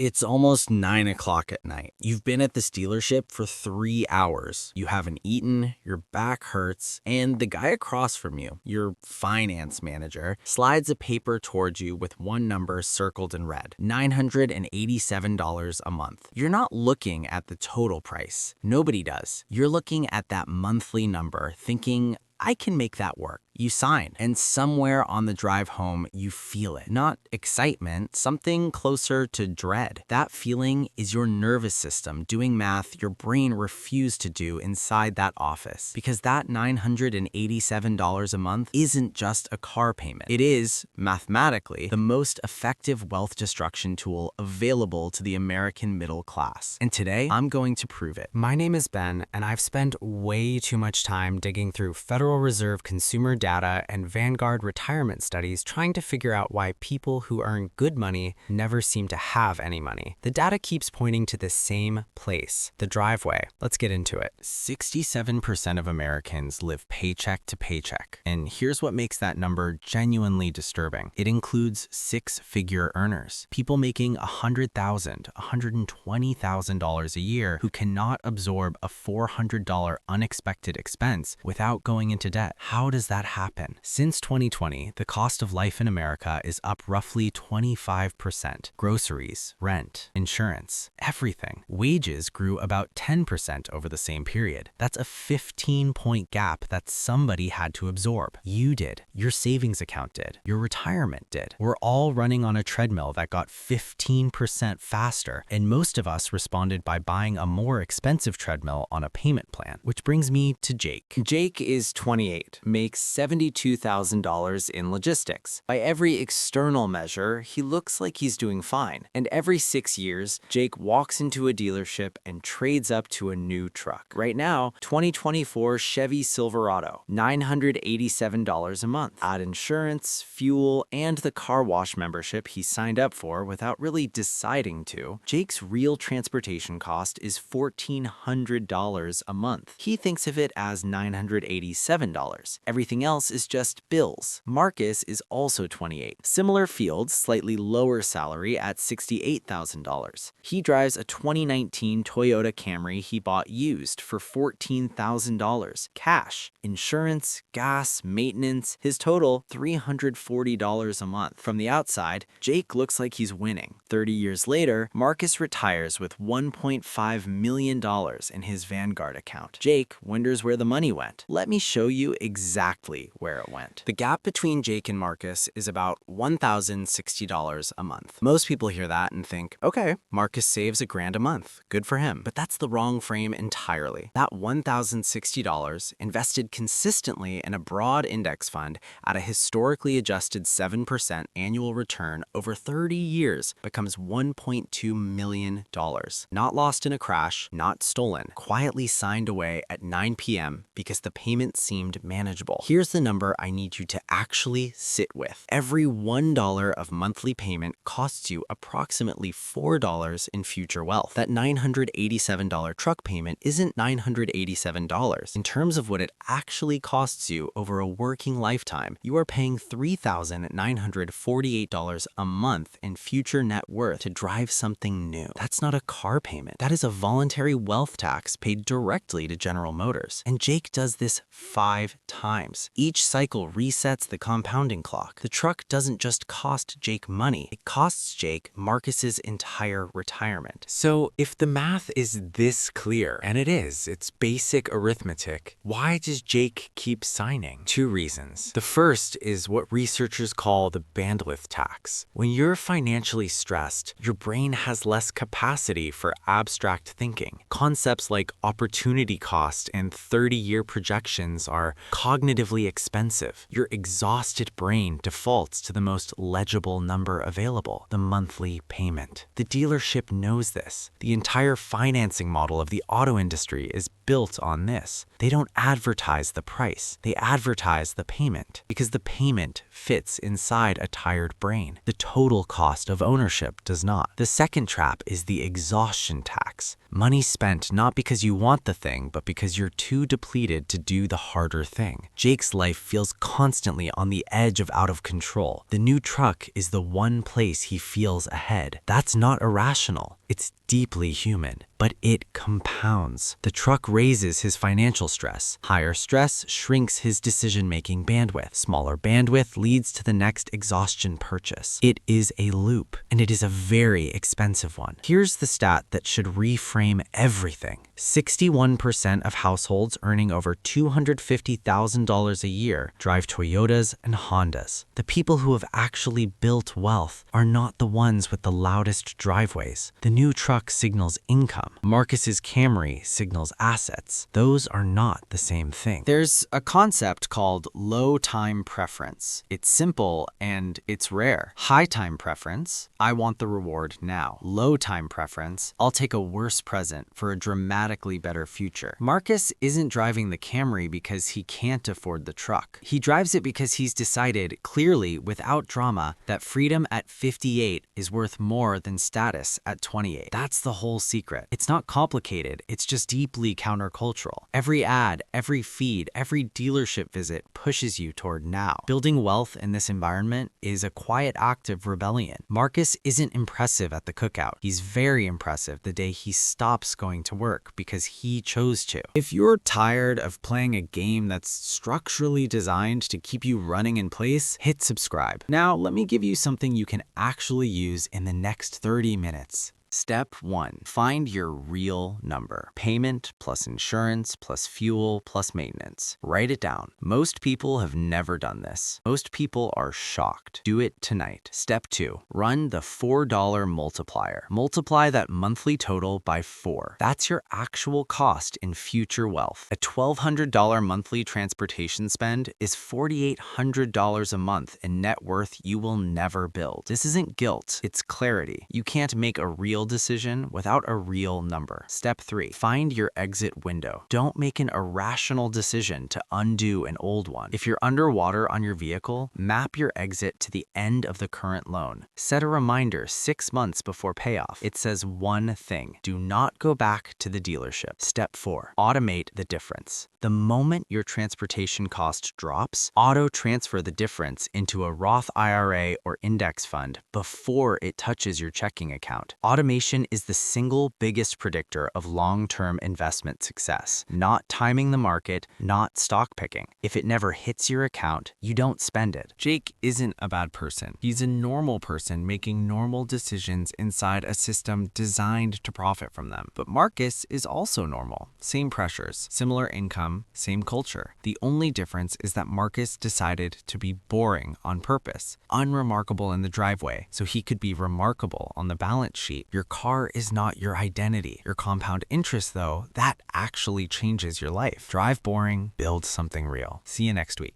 It's almost 9 o'clock at night. You've been at this dealership for 3 hours. You haven't eaten, your back hurts, and the guy across from you, your finance manager, slides a paper towards you with one number circled in red, $987 a month. You're not looking at the total price. Nobody does. You're looking at that monthly number, thinking, I can make that work. You sign, and somewhere on the drive home, you feel it. Not excitement, something closer to dread. That feeling is your nervous system doing math your brain refused to do inside that office. Because that $987 a month isn't just a car payment. It is, mathematically, the most effective wealth destruction tool available to the American middle class. And today, I'm going to prove it. My name is Ben, and I've spent way too much time digging through Federal Reserve consumer data and Vanguard retirement studies trying to figure out why people who earn good money never seem to have any money. The data keeps pointing to the same place, the driveway. Let's get into it. 67% of Americans live paycheck to paycheck. And here's what makes that number genuinely disturbing. It includes six-figure earners, people making $100,000, $120,000 a year who cannot absorb a $400 unexpected expense without going into debt. How does that happen? Since 2020, the cost of life in America is up roughly 25%. Groceries, rent, insurance, everything. Wages grew about 10% over the same period. That's a 15-point gap that somebody had to absorb. You did. Your savings account did. Your retirement did. We're all running on a treadmill that got 15% faster, and most of us responded by buying a more expensive treadmill on a payment plan. Which brings me to Jake. Jake is 28, makes $72,000 in logistics. By every external measure, he looks like he's doing fine. And every 6 years, Jake walks into a dealership and trades up to a new truck. Right now, 2024 Chevy Silverado, $987 a month. Add insurance, fuel, and the car wash membership he signed up for without really deciding to. Jake's real transportation cost is $1,400 a month. He thinks of it as $987. Everything else is just bills. Marcus is also 28. Similar field, slightly lower salary at $68,000. He drives a 2019 Toyota Camry he bought used for $14,000. Cash, insurance, gas, maintenance. His total, $340 a month. From the outside, Jake looks like he's winning. 30 years later, Marcus retires with $1.5 million in his Vanguard account. Jake wonders where the money went. Let me show you exactly where it went. The gap between Jake and Marcus is about $1,060 a month. Most people hear that and think, okay, Marcus saves $1,000 a month. Good for him. But that's the wrong frame entirely. That $1,060 invested consistently in a broad index fund at a historically adjusted 7% annual return over 30 years becomes $1.2 million. Not lost in a crash, not stolen, quietly signed away at 9 p.m. because the payment seemed manageable. Here's the number I need you to actually sit with. Every $1 of monthly payment costs you approximately $4 in future wealth. That $987 truck payment isn't $987. In terms of what it actually costs you over a working lifetime, you are paying $3,948 a month in future net worth to drive something new. That's not a car payment. That is a voluntary wealth tax paid directly to General Motors. And Jake does this 5 times. Each cycle resets the compounding clock. The truck doesn't just cost Jake money. It costs Jake Marcus's entire retirement. So if the math is this clear, and it is, it's basic arithmetic, why does Jake keep signing? 2 reasons. The first is what researchers call the bandwidth tax. When you're financially stressed, your brain has less capacity for abstract thinking. Concepts like opportunity cost and 30-year projections are cognitively expensive. Your exhausted brain defaults to the most legible number available, the monthly payment. The dealership knows this. The entire financing model of the auto industry is built on this. They don't advertise the price. They advertise the payment because the payment fits inside a tired brain. The total cost of ownership does not. The second trap is the exhaustion tax. Money spent not because you want the thing, but because you're too depleted to do the harder thing. Jake's life feels constantly on the edge of out of control. The new truck is the one place he feels ahead. That's not irrational. It's deeply human, but it compounds. The truck raises his financial stress. Higher stress shrinks his decision-making bandwidth. Smaller bandwidth leads to the next exhaustion purchase. It is a loop, and it is a very expensive one. Here's the stat that should reframe everything. 61% of households earning over $250,000 a year drive Toyotas and Hondas. The people who have actually built wealth are not the ones with the loudest driveways. The new truck signals income. Marcus's Camry signals assets. Those are not the same thing. There's a concept called low time preference. It's simple and it's rare. High time preference, I want the reward now. Low time preference, I'll take a worse present for a dramatically better future. Marcus isn't driving the Camry because he can't afford the truck. He drives it because he's decided clearly, without drama, that freedom at 58 is worth more than status at 28. That's the whole secret. It's not complicated, it's just deeply countercultural. Every ad, every feed, every dealership visit pushes you toward now. Building wealth in this environment is a quiet act of rebellion. Marcus isn't impressive at the cookout. He's very impressive the day he stops going to work because he chose to. If you're tired of playing a game that's structurally designed to keep you running in place, hit subscribe. Now, let me give you something you can actually use in the next 30 minutes. Step 1. Find your real number. Payment plus insurance plus fuel plus maintenance. Write it down. Most people have never done this. Most people are shocked. Do it tonight. Step 2. Run the $4 multiplier. Multiply that monthly total by 4. That's your actual cost in future wealth. A $1,200 monthly transportation spend is $4,800 a month in net worth you will never build. This isn't guilt, it's clarity. You can't make a real decision without a real number. Step 3. Find your exit window. Don't make an irrational decision to undo an old one. If you're underwater on your vehicle, map your exit to the end of the current loan. Set a reminder 6 months before payoff. It says one thing: do not go back to the dealership. Step 4. Automate the difference. The moment your transportation cost drops, auto-transfer the difference into a Roth IRA or index fund before it touches your checking account. Automation is the single biggest predictor of long-term investment success. Not timing the market, not stock picking. If it never hits your account, you don't spend it. Jake isn't a bad person. He's a normal person making normal decisions inside a system designed to profit from them. But Marcus is also normal. Same pressures, similar income, same culture. The only difference is that Marcus decided to be boring on purpose, unremarkable in the driveway, so he could be remarkable on the balance sheet. Your car is not your identity. Your compound interest, though, that actually changes your life. Drive boring, build something real. See you next week.